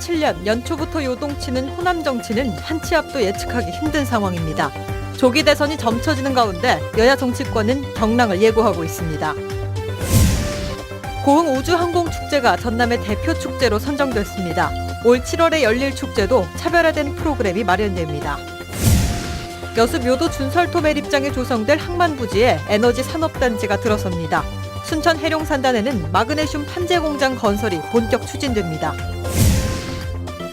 2017년 연초부터 요동치는 호남 정치는 한치 앞도 예측하기 힘든 상황입니다. 조기 대선이 점쳐지는 가운데 여야 정치권은 경랑을 예고하고 있습니다. 고흥 우주항공축제가 전남의 대표 축제로 선정됐습니다. 올 7월에 열릴 축제도 차별화된 프로그램이 마련됩니다. 여수 묘도 준설토 매립장에 조성될 항만부지에 에너지 산업단지가 들어섭니다. 순천 해룡산단에는 마그네슘 판재 공장 건설이 본격 추진됩니다.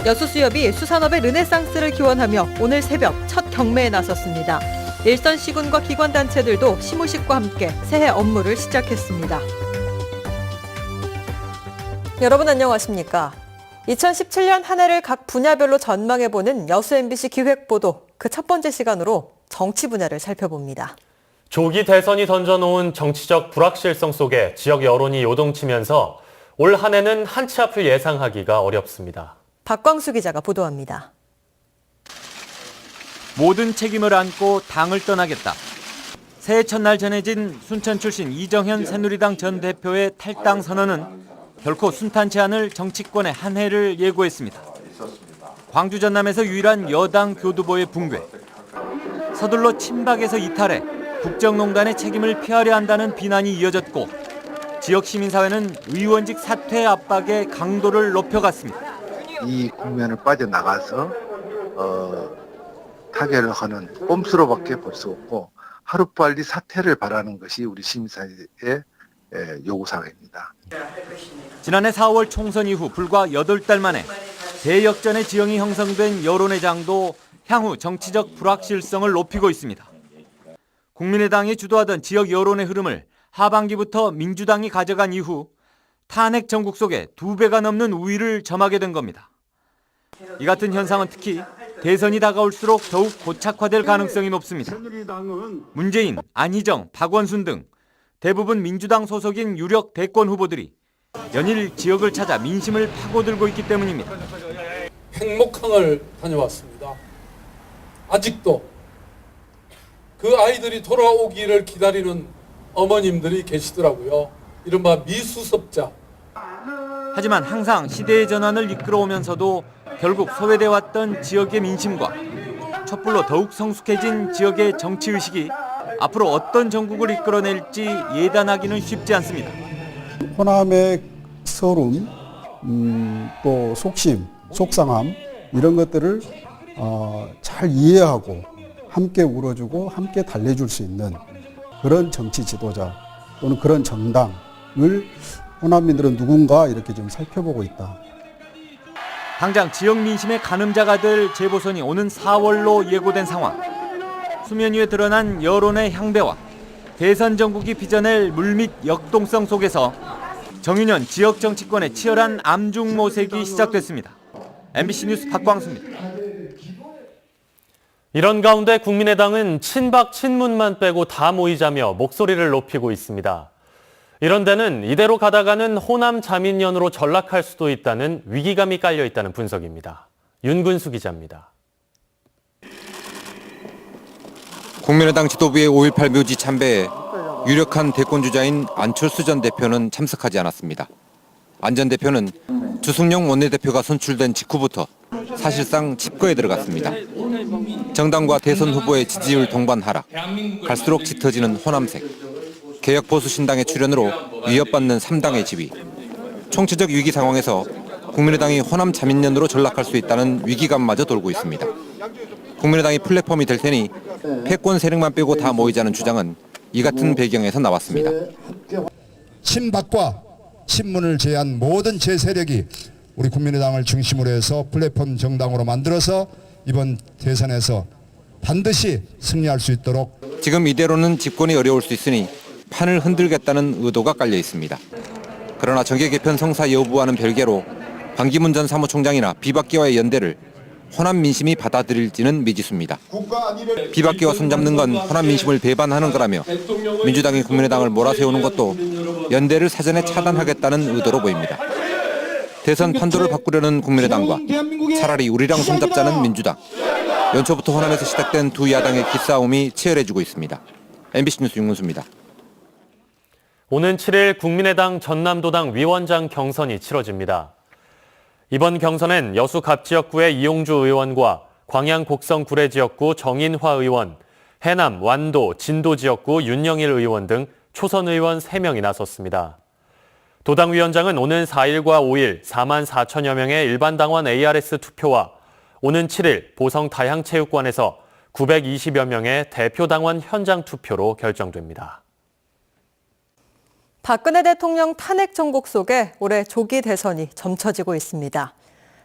여수수협이 수산업의 르네상스를 기원하며 오늘 새벽 첫 경매에 나섰습니다. 일선 시군과 기관단체들도 시무식과 함께 새해 업무를 시작했습니다. 여러분 안녕하십니까? 2017년 한 해를 각 분야별로 전망해보는 여수 MBC 기획보도 그 첫 번째 시간으로 정치 분야를 살펴봅니다. 조기 대선이 던져놓은 정치적 불확실성 속에 지역 여론이 요동치면서 올 한 해는 한치 앞을 예상하기가 어렵습니다. 박광수 기자가 보도합니다. 모든 책임을 안고 당을 떠나겠다. 새해 첫날 전해진 순천 출신 이정현 새누리당 전 대표의 탈당 선언은 결코 순탄치 않을 정치권의 한 해를 예고했습니다. 광주 전남에서 유일한 여당 교두보의 붕괴. 서둘러 친박에서 이탈해 국정농단의 책임을 피하려 한다는 비난이 이어졌고 지역 시민사회는 의원직 사퇴 압박의 강도를 높여갔습니다. 이 국면을 빠져나가서 타결을 하는 꼼수로밖에 볼 수 없고 하루빨리 사퇴를 바라는 것이 우리 시민사회의 요구사항입니다. 지난해 4월 총선 이후 불과 8달 만에 대역전의 지형이 형성된 여론의 장도 향후 정치적 불확실성을 높이고 있습니다. 국민의당이 주도하던 지역 여론의 흐름을 하반기부터 민주당이 가져간 이후 탄핵 전국 속에 2배가 넘는 우위를 점하게 된 겁니다. 이 같은 현상은 특히 대선이 다가올수록 더욱 고착화될 가능성이 높습니다. 문재인, 안희정, 박원순 등 대부분 민주당 소속인 유력 대권 후보들이 연일 지역을 찾아 민심을 파고들고 있기 때문입니다. 행목항을 다녀왔습니다. 아직도 그 아이들이 돌아오기를 기다리는 어머님들이 계시더라고요. 이른바 미수습자. 하지만 항상 시대의 전환을 이끌어오면서도 결국 소외돼왔던 지역의 민심과 촛불로 더욱 성숙해진 지역의 정치의식이 앞으로 어떤 전국을 이끌어낼지 예단하기는 쉽지 않습니다. 호남의 서름, 또 속심, 속상함 이런 것들을 잘 이해하고 함께 울어주고 함께 달래줄 수 있는 그런 정치 지도자 또는 그런 정당을 호남민들은 누군가 이렇게 좀 살펴보고 있다. 당장 지역 민심의 가늠자가 될 재보선이 오는 4월로 예고된 상황. 수면 위에 드러난 여론의 향배와 대선 전국이 빚어낼 물밑 역동성 속에서 정윤현 지역 정치권의 치열한 암중 모색이 시작됐습니다. MBC 뉴스 박광수입니다. 이런 가운데 국민의당은 친박 친문만 빼고 다 모이자며 목소리를 높이고 있습니다. 이런 데는 이대로 가다가는 호남 자민련으로 전락할 수도 있다는 위기감이 깔려 있다는 분석입니다. 윤근수 기자입니다. 국민의당 지도부의 5.18 묘지 참배에 유력한 대권주자인 안철수 전 대표는 참석하지 않았습니다. 안 전 대표는 주승용 원내대표가 선출된 직후부터 사실상 칩거에 들어갔습니다. 정당과 대선 후보의 지지율 동반 하락, 갈수록 짙어지는 호남색, 개혁보수신당의 출현으로 위협받는 3당의 지위, 총체적 위기 상황에서 국민의당이 호남 자민련으로 전락할 수 있다는 위기감마저 돌고 있습니다. 국민의당이 플랫폼이 될 테니 패권 세력만 빼고 다 모이자는 주장은 이 같은 배경에서 나왔습니다. 친박과 친문을 제외한 모든 제세력이 우리 국민의당을 중심으로 해서 플랫폼 정당으로 만들어서 이번 대선에서 반드시 승리할 수 있도록. 지금 이대로는 집권이 어려울 수 있으니 판을 흔들겠다는 의도가 깔려 있습니다. 그러나 정계 개편 성사 여부와는 별개로 반기문 전 사무총장이나 비박계와의 연대를 호남 민심이 받아들일지는 미지수입니다. 비박계와 손잡는 건 호남 민심을 배반하는 거라며 민주당이 국민의당을 몰아세우는 것도 연대를 사전에 차단하겠다는 의도로 보입니다. 대선 판도를 바꾸려는 국민의당과 차라리 우리랑 손잡자는 민주당. 연초부터 호남에서 시작된 두 야당의 기싸움이 치열해지고 있습니다. MBC 뉴스 윤근수입니다. 오는 7일 국민의당 전남도당 위원장 경선이 치러집니다. 이번 경선엔 여수 갑지역구의 이용주 의원과 광양 곡성 구례지역구 정인화 의원, 해남 완도 진도 지역구 윤영일 의원 등 초선 의원 3명이 나섰습니다. 도당위원장은 오는 4일과 5일 4만 4천여 명의 일반 당원 ARS 투표와 오는 7일 보성 다양체육관에서 920여 명의 대표 당원 현장 투표로 결정됩니다. 박근혜 대통령 탄핵 정국 속에 올해 조기 대선이 점쳐지고 있습니다.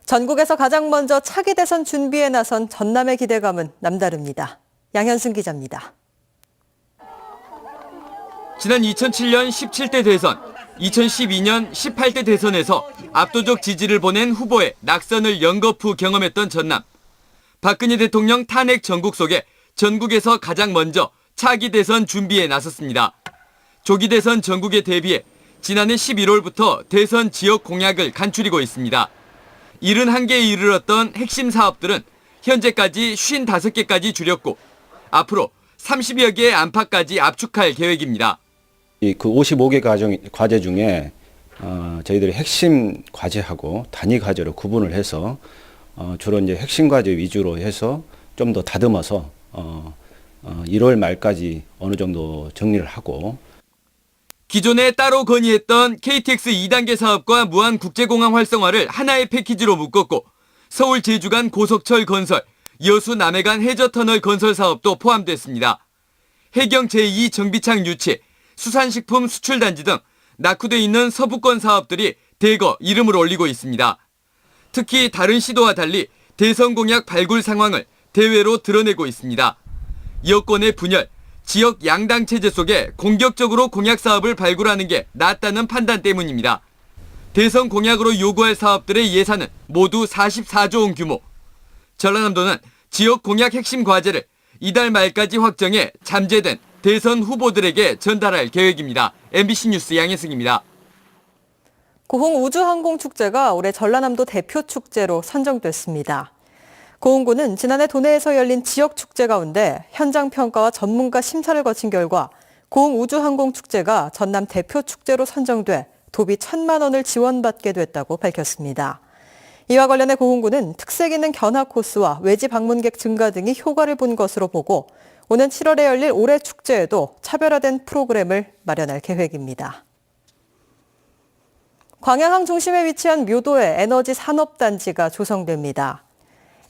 전국에서 가장 먼저 차기 대선 준비에 나선 전남의 기대감은 남다릅니다. 양현승 기자입니다. 지난 2007년 17대 대선, 2012년 18대 대선에서 압도적 지지를 보낸 후보의 낙선을 연거푸 경험했던 전남. 박근혜 대통령 탄핵 전국 속에 전국에서 가장 먼저 차기 대선 준비에 나섰습니다. 조기 대선 전국에 대비해 지난해 11월부터 대선 지역 공약을 간추리고 있습니다. 71개에 이르렀던 핵심 사업들은 현재까지 55개까지 줄였고 앞으로 30여 개의 안팎까지 압축할 계획입니다. 그 55개 과제 중에 저희들이 핵심 과제하고 단위 과제로 구분을 해서 주로 이제 핵심 과제 위주로 해서 좀 더 다듬어서 1월 말까지 어느 정도 정리를 하고 기존에 따로 건의했던 KTX 2단계 사업과 무한국제공항 활성화를 하나의 패키지로 묶었고 서울 제주 간 고속철 건설, 여수 남해 간 해저터널 건설 사업도 포함됐습니다. 해경 제2 정비창 유치, 수산식품 수출단지 등 낙후돼 있는 서부권 사업들이 대거 이름을 올리고 있습니다. 특히 다른 시도와 달리 대선 공약 발굴 상황을 대외로 드러내고 있습니다. 여권의 분열, 지역 양당 체제 속에 공격적으로 공약 사업을 발굴하는 게 낫다는 판단 때문입니다. 대선 공약으로 요구할 사업들의 예산은 모두 44조 원 규모. 전라남도는 지역 공약 핵심 과제를 이달 말까지 확정해 잠재된 대선 후보들에게 전달할 계획입니다. MBC 뉴스 양혜승입니다. 고흥 우주항공축제가 올해 전라남도 대표 축제로 선정됐습니다. 고흥구는 지난해 도내에서 열린 지역 축제 가운데 현장 평가와 전문가 심사를 거친 결과 고흥 우주항공축제가 전남 대표 축제로 선정돼 도비 1,000만 원을 지원받게 됐다고 밝혔습니다. 이와 관련해 고흥구는 특색 있는 견학 코스와 외지 방문객 증가 등이 효과를 본 것으로 보고 오는 7월에 열릴 올해 축제에도 차별화된 프로그램을 마련할 계획입니다. 광양항 중심에 위치한 묘도에 에너지 산업단지가 조성됩니다.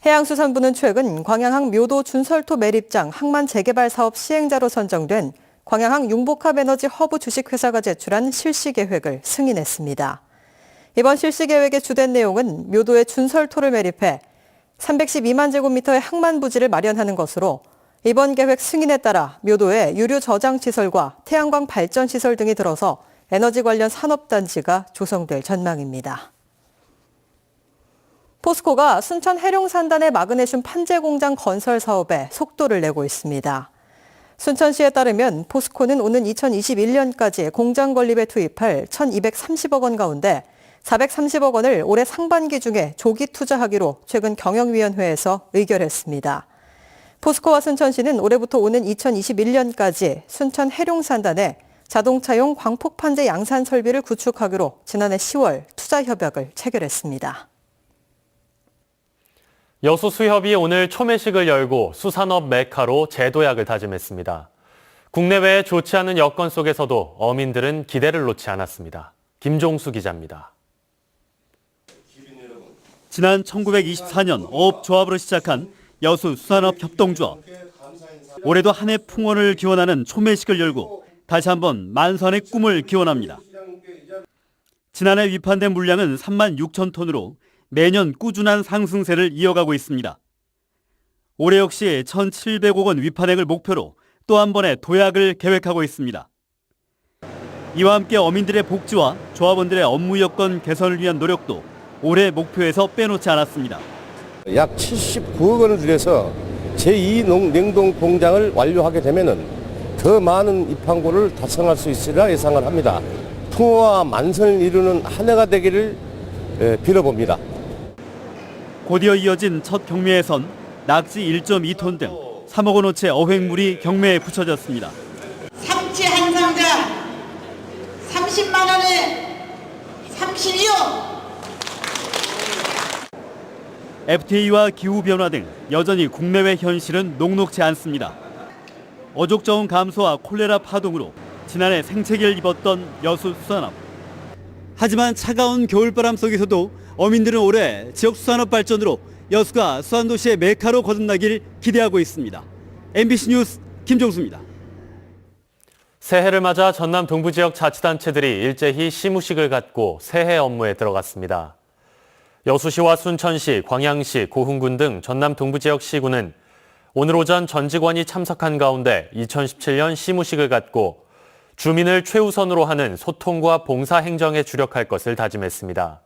해양수산부는 최근 광양항 묘도 준설토 매립장 항만 재개발 사업 시행자로 선정된 광양항 융복합 에너지 허브 주식회사가 제출한 실시계획을 승인했습니다. 이번 실시계획의 주된 내용은 묘도에 준설토를 매립해 312만 제곱미터의 항만 부지를 마련하는 것으로 이번 계획 승인에 따라 묘도에 유류 저장 시설과 태양광 발전 시설 등이 들어서 에너지 관련 산업단지가 조성될 전망입니다. 포스코가 순천 해룡산단의 마그네슘 판재 공장 건설 사업에 속도를 내고 있습니다. 순천시에 따르면 포스코는 오는 2021년까지 공장 건립에 투입할 1,230억 원 가운데 430억 원을 올해 상반기 중에 조기 투자하기로 최근 경영위원회에서 의결했습니다. 포스코와 순천시는 올해부터 오는 2021년까지 순천 해룡산단에 자동차용 광폭 판재 양산 설비를 구축하기로 지난해 10월 투자 협약을 체결했습니다. 여수 수협이 오늘 초매식을 열고 수산업 메카로 재도약을 다짐했습니다. 국내외에 좋지 않은 여건 속에서도 어민들은 기대를 놓지 않았습니다. 김종수 기자입니다. 지난 1924년 어업조합으로 시작한 여수 수산업 협동조합. 올해도 한 해 풍원을 기원하는 초매식을 열고 다시 한번 만선의 꿈을 기원합니다. 지난해 위판된 물량은 3만 6천 톤으로 매년 꾸준한 상승세를 이어가고 있습니다. 올해 역시 1,700억 원 위판액을 목표로 또 한 번의 도약을 계획하고 있습니다. 이와 함께 어민들의 복지와 조합원들의 업무 여건 개선을 위한 노력도 올해 목표에서 빼놓지 않았습니다. 약 79억 원을 들여서 제2 냉동 공장을 완료하게 되면은 더 많은 입항고를 달성할 수 있으리라 예상을 합니다. 풍어와 만선을 이루는 한 해가 되기를 빌어봅니다. 곧이어 이어진 첫 경매에선 낙지 1.2톤 등 3억 원어치 어획물이 경매에 붙여졌습니다. 삼치 한 상자 30만 원에 32억. FTA와 기후변화 등 여전히 국내외 현실은 녹록지 않습니다. 어족저온 감소와 콜레라 파동으로 지난해 생채기를 입었던 여수 수산업. 하지만 차가운 겨울바람 속에서도 어민들은 올해 지역 수산업 발전으로 여수가 수산도시의 메카로 거듭나길 기대하고 있습니다. MBC 뉴스 김종수입니다. 새해를 맞아 전남 동부 지역 자치단체들이 일제히 시무식을 갖고 새해 업무에 들어갔습니다. 여수시와 순천시, 광양시, 고흥군 등 전남 동부 지역 시군은 오늘 오전 전 직원이 참석한 가운데 2017년 시무식을 갖고 주민을 최우선으로 하는 소통과 봉사 행정에 주력할 것을 다짐했습니다.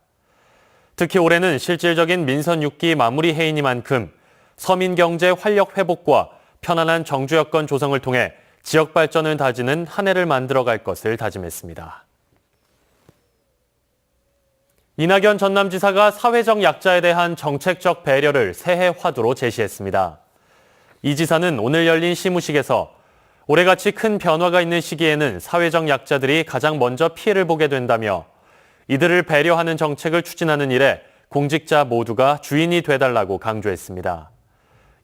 특히 올해는 실질적인 민선 6기 마무리 해이니만큼 서민 경제 활력 회복과 편안한 정주 여건 조성을 통해 지역 발전을 다지는 한 해를 만들어갈 것을 다짐했습니다. 이낙연 전남지사가 사회적 약자에 대한 정책적 배려를 새해 화두로 제시했습니다. 이 지사는 오늘 열린 시무식에서 올해같이 큰 변화가 있는 시기에는 사회적 약자들이 가장 먼저 피해를 보게 된다며 이들을 배려하는 정책을 추진하는 일에 공직자 모두가 주인이 돼달라고 강조했습니다.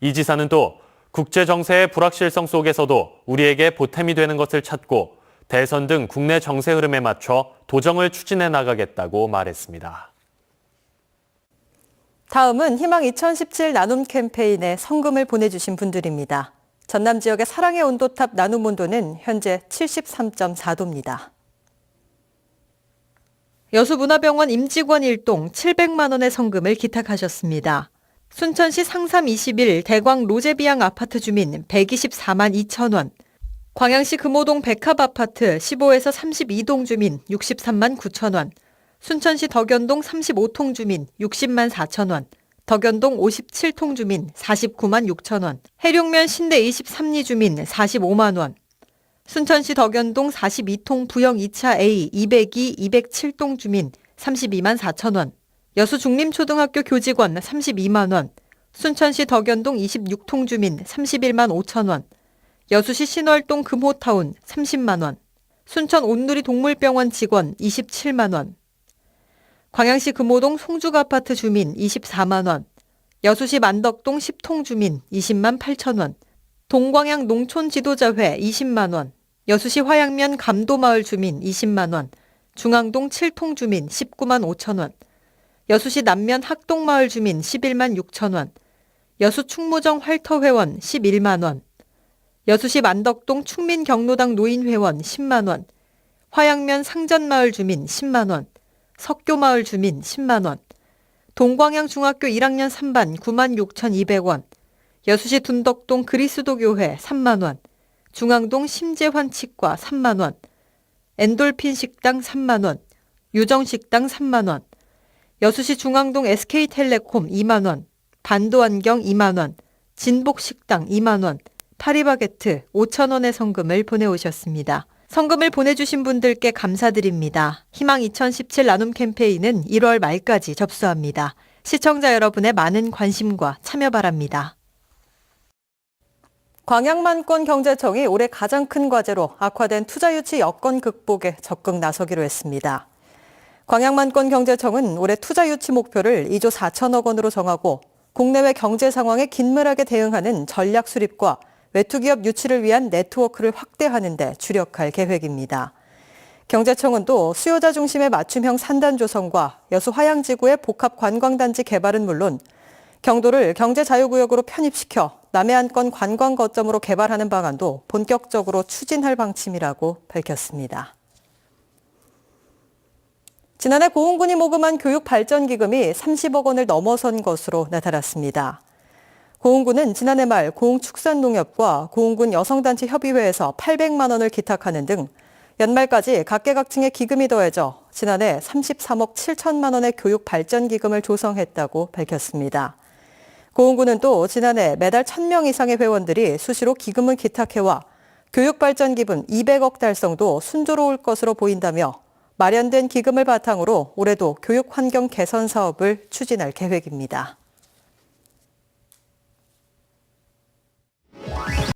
이 지사는 또 국제 정세의 불확실성 속에서도 우리에게 보탬이 되는 것을 찾고 대선 등 국내 정세 흐름에 맞춰 도정을 추진해 나가겠다고 말했습니다. 다음은 희망 2017 나눔 캠페인에 성금을 보내주신 분들입니다. 전남 지역의 사랑의 온도탑 나눔 온도는 현재 73.4도입니다. 여수문화병원 임직원 1동 700만 원의 성금을 기탁하셨습니다. 순천시 상삼 21 대광 로제비앙 아파트 주민 124만 2천 원, 광양시 금호동 백합아파트 15에서 32동 주민 63만 9천 원, 순천시 덕연동 35통 주민 60만 4천 원, 덕연동 57통 주민 49만 6천 원, 해룡면 신대 23리 주민 45만 원, 순천시 덕연동 42통 부영 2차 A 202, 207동 주민 32만 4천 원, 여수 중림초등학교 교직원 32만 원, 순천시 덕연동 26통 주민 31만 5천 원, 여수시 신월동 금호타운 30만 원, 순천 온누리 동물병원 직원 27만 원, 광양시 금호동 송죽아파트 주민 24만 원, 여수시 만덕동 10통 주민 20만 8천 원, 동광양 농촌지도자회 20만 원, 여수시 화양면 감도마을 주민 20만 원, 중앙동 7통 주민 19만 5천 원, 여수시 남면 학동마을 주민 11만 6천 원, 여수 충무정 활터회원 11만 원, 여수시 만덕동 충민경로당 노인회원 10만 원, 화양면 상전마을 주민 10만 원, 석교마을 주민 10만 원, 동광양 중학교 1학년 3반 9만 6,200원, 여수시 둔덕동 그리스도교회 3만 원, 중앙동 심재환 치과 3만 원, 엔돌핀 식당 3만 원, 유정식당 3만 원, 여수시 중앙동 SK텔레콤 2만 원, 반도안경 2만 원, 진복식당 2만 원, 파리바게트 5천 원의 성금을 보내오셨습니다. 성금을 보내주신 분들께 감사드립니다. 희망 2017 나눔 캠페인은 1월 말까지 접수합니다. 시청자 여러분의 많은 관심과 참여 바랍니다. 광양만권경제청이 올해 가장 큰 과제로 악화된 투자유치 여건 극복에 적극 나서기로 했습니다. 광양만권경제청은 올해 투자유치 목표를 2조 4천억 원으로 정하고 국내외 경제 상황에 긴밀하게 대응하는 전략 수립과 외투기업 유치를 위한 네트워크를 확대하는 데 주력할 계획입니다. 경제청은 또 수요자 중심의 맞춤형 산단 조성과 여수 화양지구의 복합 관광단지 개발은 물론 경도를 경제자유구역으로 편입시켜 남해안권 관광 거점으로 개발하는 방안도 본격적으로 추진할 방침이라고 밝혔습니다. 지난해 고흥군이 모금한 교육발전기금이 30억 원을 넘어선 것으로 나타났습니다. 고흥군은 지난해 말 고흥축산농협과 고흥군 여성단체 협의회에서 800만 원을 기탁하는 등 연말까지 각계각층의 기금이 더해져 지난해 33억 7천만 원의 교육발전기금을 조성했다고 밝혔습니다. 고흥군은 또 지난해 매달 1,000명 이상의 회원들이 수시로 기금을 기탁해와 교육발전기금 200억 달성도 순조로울 것으로 보인다며 마련된 기금을 바탕으로 올해도 교육환경 개선 사업을 추진할 계획입니다.